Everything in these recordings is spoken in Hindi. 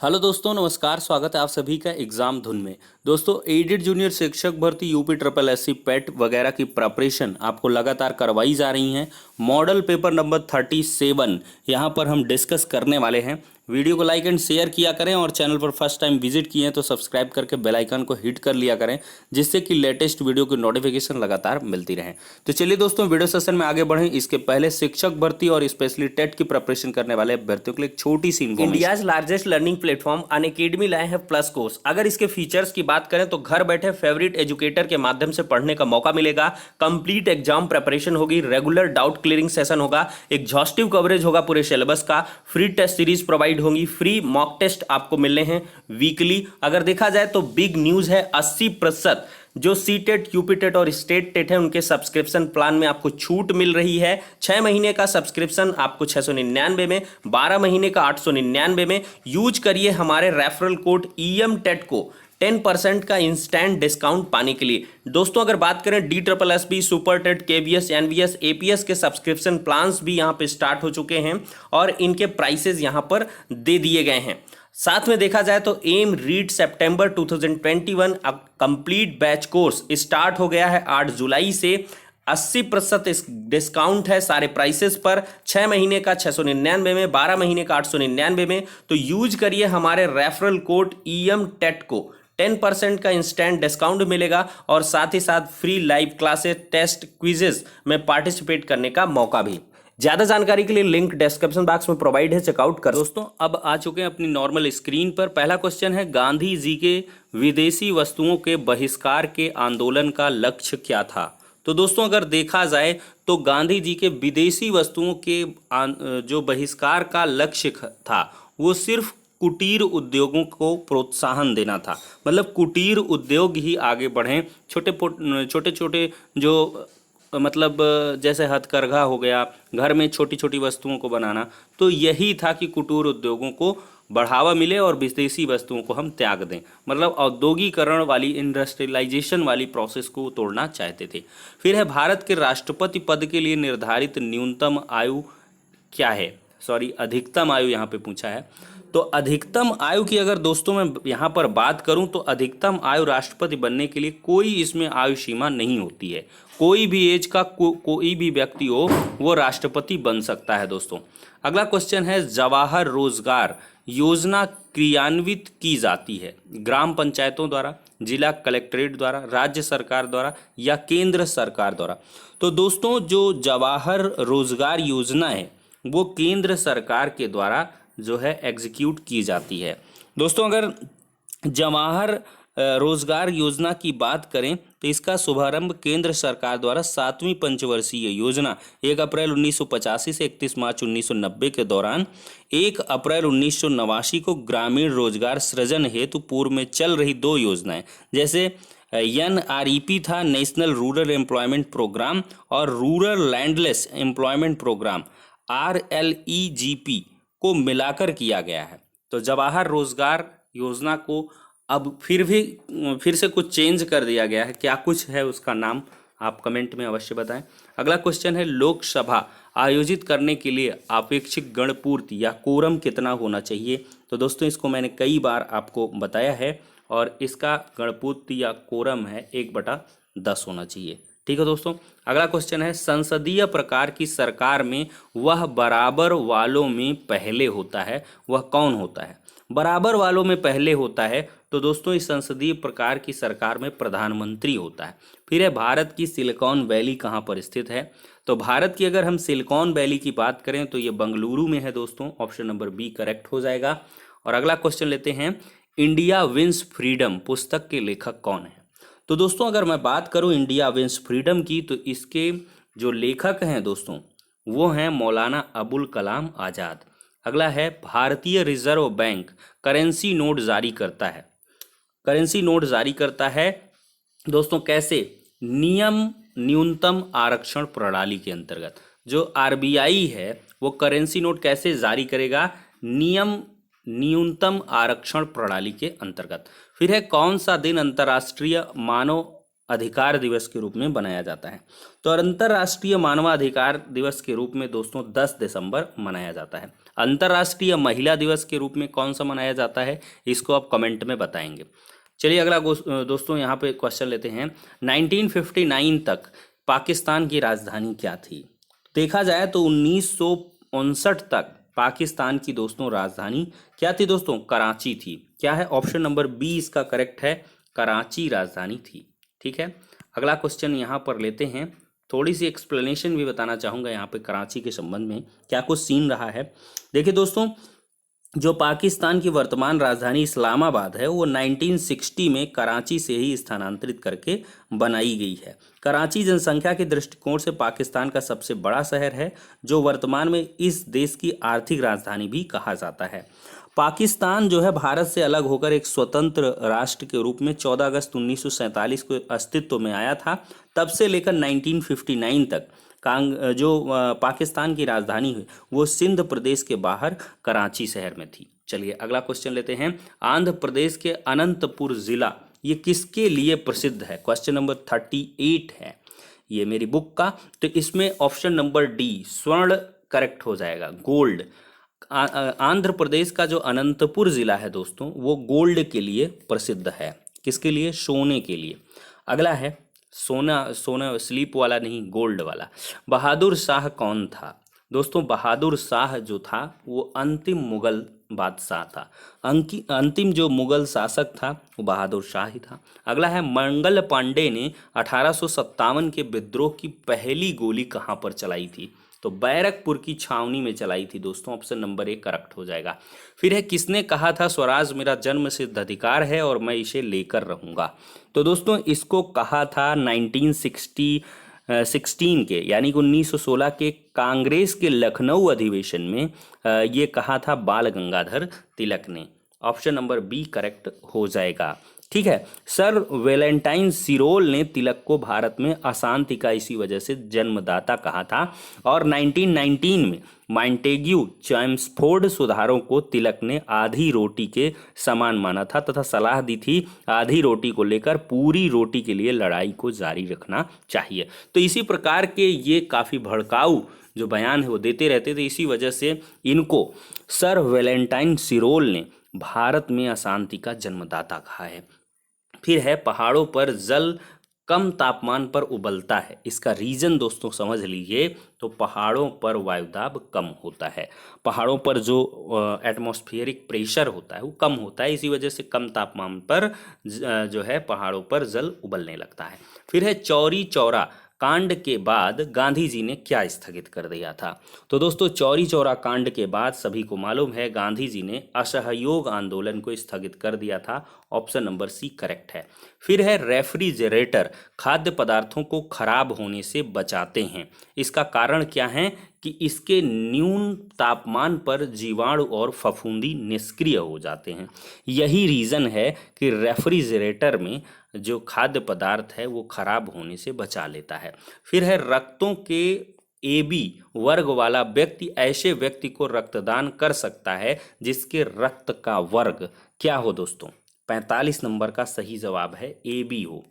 हेलो दोस्तों, नमस्कार। स्वागत है आप सभी का एग्जाम धुन में। दोस्तों, एडेड जूनियर शिक्षक भर्ती यूपी ट्रिपल एससी पेट वगैरह की प्रिपरेशन आपको लगातार करवाई जा रही हैं। मॉडल पेपर नंबर 37 यहाँ पर हम डिस्कस करने वाले हैं। वीडियो को लाइक एंड शेयर किया करें और चैनल पर फर्स्ट टाइम विजिट किए हैं तो सब्सक्राइब करके बेल आइकन को हिट कर लिया करें, जिससे कि लेटेस्ट वीडियो की नोटिफिकेशन लगातार मिलती रहे। तो चलिए दोस्तों, वीडियो सेशन में आगे बढ़ें। इसके पहले शिक्षक भर्ती और स्पेशली टेट की प्रिपरेशन करने वाले अभ्यर्थियों के लिए एक छोटी सी information. India's largest learning platform Unacademy लाए हैं प्लस कोर्स। अगर इसके फीचर्स की बात करें तो घर बैठे फेवरेट एजुकेटर के माध्यम से पढ़ने का मौका मिलेगा, कंप्लीट एग्जाम प्रिपरेशन होगी, रेगुलर डाउट क्लियरिंग सेशन होगा, एग्जॉस्टिव कवरेज होगा पूरे सिलेबस का, फ्री टेस्ट सीरीज प्रोवाइड होंगी, फ्री मॉक टेस्ट आपको मिलने हैं वीकली। अगर देखा जाए तो बिग न्यूज है, 80% जो सी टेट, यूपी टेट और स्टेट टेट है उनके सब्सक्रिप्शन प्लान में आपको छूट मिल रही है। 6 महीने का सब्सक्रिप्शन आपको 699 में, 12 महीने का 899 में। यूज करिए हमारे रेफरल कोड EM टेट को 10% का इंस्टेंट डिस्काउंट पाने के लिए। दोस्तों, अगर बात करें DSSB, super TET, KVS, NVS, APS के सब्सक्रिप्शन प्लान्स भी यहाँ पे स्टार्ट हो चुके हैं और इनके प्राइसेस यहाँ पर दे दिए गए हैं। साथ में देखा जाए तो एम रीड सितंबर 2021 कंप्लीट बैच कोर्स स्टार्ट हो गया है 8 जुलाई से। 80% डिस्काउंट है सारे प्राइसेस पर। 6 महीने का 699 में, 12 महीने का 899 में। तो यूज करिए हमारे रेफरल कोड EM टेट को, 10% का इंस्टेंट डिस्काउंट मिलेगा और साथ ही साथ free live classes, test, quizzes में पार्टिसिपेट करने का मौका भी। ज्यादा जानकारी के लिए लिंक डिस्क्रिप्शन बॉक्स में प्रोवाइड है, चेकआउट कर। दोस्तों, अब आ चुके हैं अपनी नॉर्मल स्क्रीन पर। पहला क्वेश्चन है, गांधी जी के विदेशी वस्तुओं के बहिष्कार के आंदोलन का लक्ष्य क्या था? तो दोस्तों, अगर देखा जाए तो गांधी जी के विदेशी वस्तुओं के जो बहिष्कार का लक्ष्य था वो सिर्फ कुटीर उद्योगों को प्रोत्साहन देना था। मतलब कुटीर उद्योग ही आगे बढ़ें, छोटे छोटे जो मतलब जैसे हथकरघा हो गया, घर में छोटी छोटी वस्तुओं को बनाना, तो यही था कि कुटीर उद्योगों को बढ़ावा मिले और विदेशी वस्तुओं को हम त्याग दें। मतलब औद्योगिकरण वाली, इंडस्ट्रियलाइजेशन वाली प्रोसेस को तोड़ना चाहते थे। फिर है, भारत के राष्ट्रपति पद के लिए निर्धारित न्यूनतम आयु क्या है? सॉरी, अधिकतम आयु यहाँ पे पूछा है। तो अधिकतम आयु की अगर दोस्तों मैं यहाँ पर बात करूँ तो अधिकतम आयु राष्ट्रपति बनने के लिए कोई इसमें आयु सीमा नहीं होती है। कोई भी एज का कोई भी व्यक्ति हो वो राष्ट्रपति बन सकता है दोस्तों। अगला क्वेश्चन है, जवाहर रोजगार योजना क्रियान्वित की जाती है ग्राम पंचायतों द्वारा, जिला कलेक्ट्रेट द्वारा, राज्य सरकार द्वारा या केंद्र सरकार द्वारा? तो दोस्तों, जो जवाहर रोजगार योजना है वो केंद्र सरकार के द्वारा जो है एग्जीक्यूट की जाती है। दोस्तों, अगर जवाहर रोजगार योजना की बात करें तो इसका शुभारंभ केंद्र सरकार द्वारा 7वीं पंचवर्षीय योजना 1 अप्रैल 1985 से 31 मार्च 1990 के दौरान 1 अप्रैल 1989 को ग्रामीण रोजगार सृजन हेतु पूर्व में चल रही 2 योजनाएं, जैसे NREP था, नेशनल रूरल एम्प्लॉयमेंट प्रोग्राम, और rural landless employment programme RLEGP को मिलाकर किया गया है। तो जवाहर रोजगार योजना को अब फिर से कुछ चेंज कर दिया गया है। क्या कुछ है उसका नाम आप कमेंट में अवश्य बताएं। अगला क्वेश्चन है, लोकसभा आयोजित करने के लिए अपेक्षित गणपूर्ति या कोरम कितना होना चाहिए? तो दोस्तों, इसको मैंने कई बार आपको बताया है और इसका गणपूर्ति या कोरम है 1/10 होना चाहिए। ठीक है दोस्तों। अगला क्वेश्चन है, संसदीय प्रकार की सरकार में वह बराबर वालों में पहले होता है, वह कौन होता है? बराबर वालों में पहले होता है तो दोस्तों इस संसदीय प्रकार की सरकार में प्रधानमंत्री होता है। फिर है, भारत की सिलिकॉन वैली कहाँ पर स्थित है? तो भारत की अगर हम सिलिकॉन वैली की बात करें तो ये बंगलुरु में है दोस्तों। ऑप्शन नंबर बी करेक्ट हो जाएगा। और अगला क्वेश्चन लेते हैं, इंडिया विंस फ्रीडम पुस्तक के लेखक कौन है? तो दोस्तों, अगर मैं बात करूं इंडिया विंस फ्रीडम की तो इसके जो लेखक हैं दोस्तों वो हैं मौलाना अबुल कलाम आज़ाद। अगला है, भारतीय रिजर्व बैंक करेंसी नोट जारी करता है। करेंसी नोट जारी करता है दोस्तों कैसे? न्यूनतम आरक्षण प्रणाली के अंतर्गत। जो RBI है वो करेंसी नोट कैसे जारी करेगा? न्यूनतम आरक्षण प्रणाली के अंतर्गत। फिर है, कौन सा दिन अंतर्राष्ट्रीय मानव अधिकार दिवस के रूप में बनाया जाता है? तो अंतर्राष्ट्रीय मानवाधिकार दिवस के रूप में दोस्तों 10 दिसंबर मनाया जाता है। अंतर्राष्ट्रीय महिला दिवस के रूप में कौन सा मनाया जाता है, इसको आप कमेंट में बताएंगे। चलिए अगला दोस्तों यहाँ पे क्वेश्चन लेते हैं। 1959 तक पाकिस्तान की राजधानी क्या थी? देखा जाए तो 1959 तक पाकिस्तान की दोस्तों राजधानी क्या थी दोस्तों? कराची थी। क्या है? ऑप्शन नंबर बी इसका करेक्ट है, कराची राजधानी थी। ठीक है, अगला क्वेश्चन यहाँ पर लेते हैं। थोड़ी सी एक्सप्लेनेशन भी बताना चाहूँगा यहाँ पे कराची के संबंध में क्या कुछ सीन रहा है। देखिए दोस्तों, जो पाकिस्तान की वर्तमान राजधानी इस्लामाबाद है वो 1960 में कराची से ही स्थानांतरित करके बनाई गई है। कराची जनसंख्या के दृष्टिकोण से पाकिस्तान का सबसे बड़ा शहर है, जो वर्तमान में इस देश की आर्थिक राजधानी भी कहा जाता है। पाकिस्तान जो है भारत से अलग होकर एक स्वतंत्र राष्ट्र के रूप में 14 अगस्त 1947 को अस्तित्व में आया था। तब से लेकर 1959 तक पाकिस्तान की राजधानी है वो सिंध प्रदेश के बाहर कराची शहर में थी। चलिए अगला क्वेश्चन लेते हैं। आंध्र प्रदेश के अनंतपुर जिला ये किसके लिए प्रसिद्ध है? क्वेश्चन नंबर 38 है ये मेरी बुक का। तो इसमें ऑप्शन नंबर डी स्वर्ण करेक्ट हो जाएगा, गोल्ड। आंध्र प्रदेश का जो अनंतपुर जिला है दोस्तों वो गोल्ड के लिए प्रसिद्ध है। किसके लिए? सोने के लिए। अगला है सोना स्लीप वाला नहीं, गोल्ड वाला। बहादुर शाह कौन था? दोस्तों बहादुर शाह जो था वो अंतिम मुगल बादशाह था। अंतिम जो मुगल शासक था वो बहादुर शाह ही था। अगला है मंगल पांडे ने 1857 के विद्रोह की पहली गोली कहाँ पर चलाई थी? तो बैरकपुर की छावनी में चलाई थी दोस्तों। ऑप्शन नंबर ए करेक्ट हो जाएगा। फिर है किसने कहा था स्वराज मेरा जन्म सिद्ध अधिकार है और मैं इसे लेकर रहूंगा? तो दोस्तों इसको कहा था 1916 के यानी कि 1916 के कांग्रेस के लखनऊ अधिवेशन में ये कहा था बाल गंगाधर तिलक ने। ऑप्शन नंबर बी करेक्ट हो जाएगा। ठीक है, सर वैलेंटाइन सिरोल ने तिलक को भारत में अशांति का इसी वजह से जन्मदाता कहा था। और 1919 में मॉन्टेग्यू चैम्सफोर्ड सुधारों को तिलक ने आधी रोटी के समान माना था तथा सलाह दी थी आधी रोटी को लेकर पूरी रोटी के लिए लड़ाई को जारी रखना चाहिए। तो इसी प्रकार के ये काफ़ी भड़काऊ जो बयान है वो देते रहते थे। इसी वजह से इनको सर वैलेंटाइन सिरोल ने भारत में अशांति का जन्मदाता कहा है। फिर है पहाड़ों पर जल कम तापमान पर उबलता है। इसका रीजन दोस्तों समझ लीजिए। तो पहाड़ों पर वायुदाब कम होता है, पहाड़ों पर जो एटमॉस्फेरिक प्रेशर होता है वो कम होता है, इसी वजह से कम तापमान पर जो है पहाड़ों पर जल उबलने लगता है। फिर है चौरी चौरा कांड के बाद गांधी जी ने क्या स्थगित कर दिया था? तो दोस्तों चौरी चौरा कांड के बाद सभी को मालूम है गांधी जी ने असहयोग आंदोलन को स्थगित कर दिया था। ऑप्शन नंबर सी करेक्ट है। फिर है रेफ्रिजरेटर खाद्य पदार्थों को खराब होने से बचाते हैं। इसका कारण क्या है? कि इसके न्यून तापमान पर जीवाणु और फफूंदी निष्क्रिय हो जाते हैं। यही रीज़न है कि रेफ्रिजरेटर में जो खाद्य पदार्थ है वो खराब होने से बचा लेता है। फिर है रक्तों के AB वर्ग वाला व्यक्ति ऐसे व्यक्ति को रक्तदान कर सकता है जिसके रक्त का वर्ग क्या हो दोस्तों? 45 नंबर का सही जवाब है AB हो।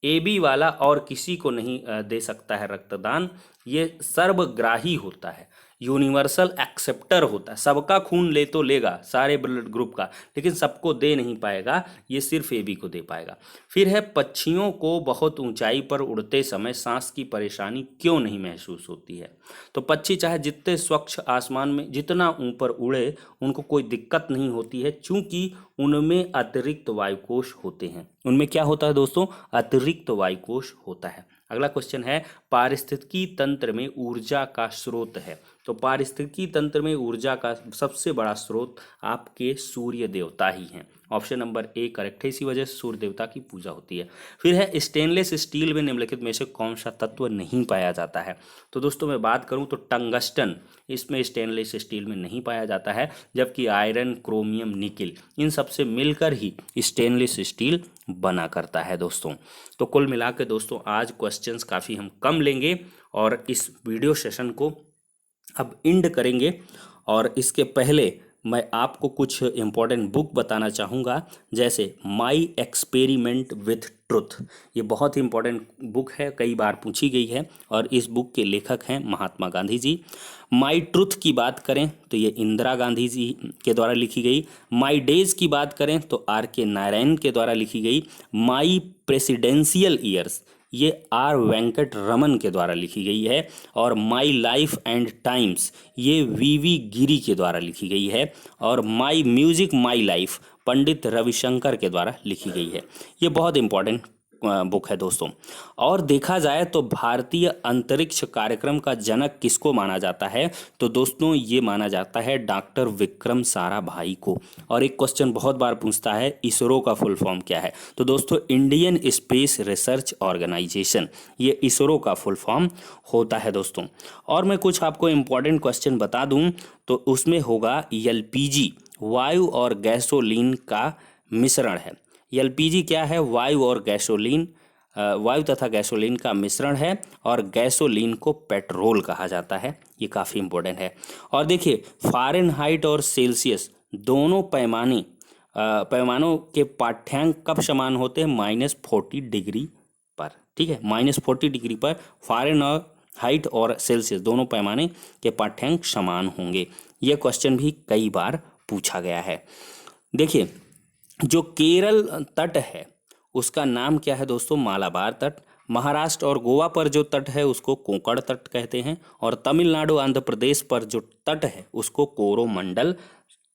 AB वाला और किसी को नहीं दे सकता है रक्तदान। ये सर्वग्राही होता है, यूनिवर्सल एक्सेप्टर होता है। सबका खून ले तो लेगा, सारे ब्लड ग्रुप का, लेकिन सबको दे नहीं पाएगा, ये सिर्फ AB को दे पाएगा। फिर है पक्षियों को बहुत ऊंचाई पर उड़ते समय सांस की परेशानी क्यों नहीं महसूस होती है? तो पक्षी चाहे जितने स्वच्छ आसमान में जितना ऊपर उड़े उनको कोई दिक्कत नहीं होती है, चूंकि उनमें अतिरिक्त वायुकोश होते हैं। उनमें क्या होता है दोस्तों? अतिरिक्त वायुकोश होता है। अगला क्वेश्चन है पारिस्थितिकी तंत्र में ऊर्जा का स्रोत है। तो पारिस्थितिकी तंत्र में ऊर्जा का सबसे बड़ा स्रोत आपके सूर्य देवता ही हैं। ऑप्शन नंबर ए करेक्ट है, इसी वजह से सूर्य देवता की पूजा होती है। फिर है स्टेनलेस स्टील में निम्नलिखित में से कौन सा तत्व नहीं पाया जाता है? तो दोस्तों मैं बात करूं तो टंगस्टन इसमें स्टेनलेस स्टील में नहीं पाया जाता है, जबकि आयरन, क्रोमियम, निकिल इन सब से मिलकर ही स्टेनलेस स्टील बना करता है दोस्तों। तो कुल मिला के दोस्तों आज क्वेश्चंस काफ़ी हम कम लेंगे और इस वीडियो सेशन को अब एंड करेंगे। और इसके पहले मैं आपको कुछ इम्पोर्टेंट बुक बताना चाहूँगा, जैसे माई एक्सपेरिमेंट विथ ट्रुथ। ये बहुत ही इम्पोर्टेंट बुक है, कई बार पूछी गई है और इस बुक के लेखक हैं महात्मा गांधी जी। माई ट्रुथ की बात करें तो ये इंदिरा गांधी जी के द्वारा लिखी गई। माई डेज की बात करें तो R.K. नारायण के द्वारा लिखी गई। माई प्रेसिडेंशियल ईयर्स ये R. वेंकट रमन के द्वारा लिखी गई है। और माई लाइफ एंड टाइम्स ये V.V. गिरी के द्वारा लिखी गई है। और माई music my life Pandit Ravishankar के द्वारा लिखी गई है। ये बहुत इंपॉर्टेंट बुक है दोस्तों। और देखा जाए तो भारतीय अंतरिक्ष कार्यक्रम का जनक किसको माना जाता है, तो दोस्तों ये माना जाता है डॉक्टर विक्रम साराभाई को। और एक क्वेश्चन बहुत बार पूछता है, इसरो का फुल फॉर्म क्या है, तो दोस्तों इंडियन स्पेस रिसर्च ऑर्गेनाइजेशन, ये इसरो का फुल फॉर्म होता है दोस्तों। और मैं कुछ आपको इम्पोर्टेंट क्वेश्चन बता दूं तो उसमें होगा LPG वायु और गैसोलीन का मिश्रण है। LPG क्या है, वायु और गैसोलीन, वायु तथा गैसोलीन का मिश्रण है। और गैसोलीन को पेट्रोल कहा जाता है, ये काफ़ी इंपॉर्टेंट है। और देखिए फ़ारेनहाइट और सेल्सियस दोनों पैमानों के पाठ्यांक कब समान होते हैं, -40 डिग्री पर। ठीक है, -40 डिग्री पर फ़ारेनहाइट और सेल्सियस दोनों पैमाने के पाठ्यांक समान होंगे। यह क्वेश्चन भी कई बार पूछा गया है। देखिए जो केरल तट है उसका नाम क्या है दोस्तों, मालाबार तट। महाराष्ट्र और गोवा पर जो तट है उसको कोंकण तट कहते हैं। और तमिलनाडु आंध्र प्रदेश पर जो तट है उसको कोरोमंडल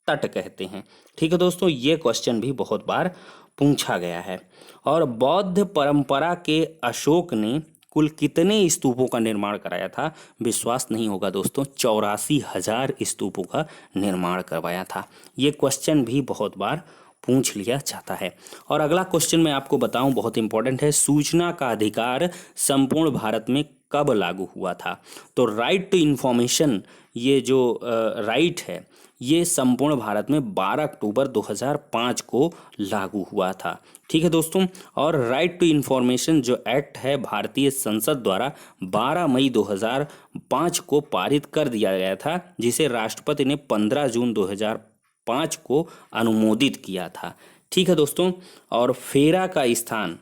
तट कहते हैं। ठीक है दोस्तों, ये क्वेश्चन भी बहुत बार पूछा गया है। और बौद्ध परंपरा के अशोक ने कुल कितने स्तूपों का निर्माण कराया था, विश्वास नहीं होगा दोस्तों, 84,000 स्तूपों का निर्माण करवाया था। ये क्वेश्चन भी बहुत बार पूछ लिया जाता है। और अगला क्वेश्चन मैं आपको बताऊं, बहुत इंपॉर्टेंट है, सूचना का अधिकार संपूर्ण भारत में कब लागू हुआ था, तो राइट टू इंफॉर्मेशन ये जो राइट है ये संपूर्ण भारत में 12 अक्टूबर 2005 को लागू हुआ था। ठीक है दोस्तों। और राइट टू इंफॉर्मेशन जो एक्ट है भारतीय संसद द्वारा 12 मई 2005 को पारित कर दिया गया था, जिसे राष्ट्रपति ने 15 जून 2005 को अनुमोदित किया था। ठीक है दोस्तों। और फेरा का स्थान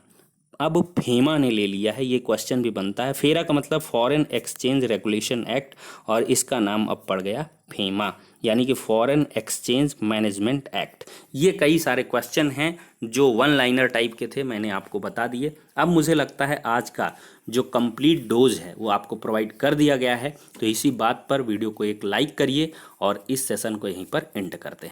अब फेमा ने ले लिया है, ये क्वेश्चन भी बनता है। फेरा का मतलब फॉरेन एक्सचेंज रेगुलेशन एक्ट, और इसका नाम अब पड़ गया फेमा, यानी कि फॉरेन एक्सचेंज मैनेजमेंट एक्ट। ये कई सारे क्वेश्चन हैं जो वन लाइनर टाइप के थे, मैंने आपको बता दिए। अब मुझे लगता है आज का जो कंप्लीट डोज है वो आपको प्रोवाइड कर दिया गया है। तो इसी बात पर वीडियो को एक लाइक करिए और इस सेशन को यहीं पर एंड करते हैं।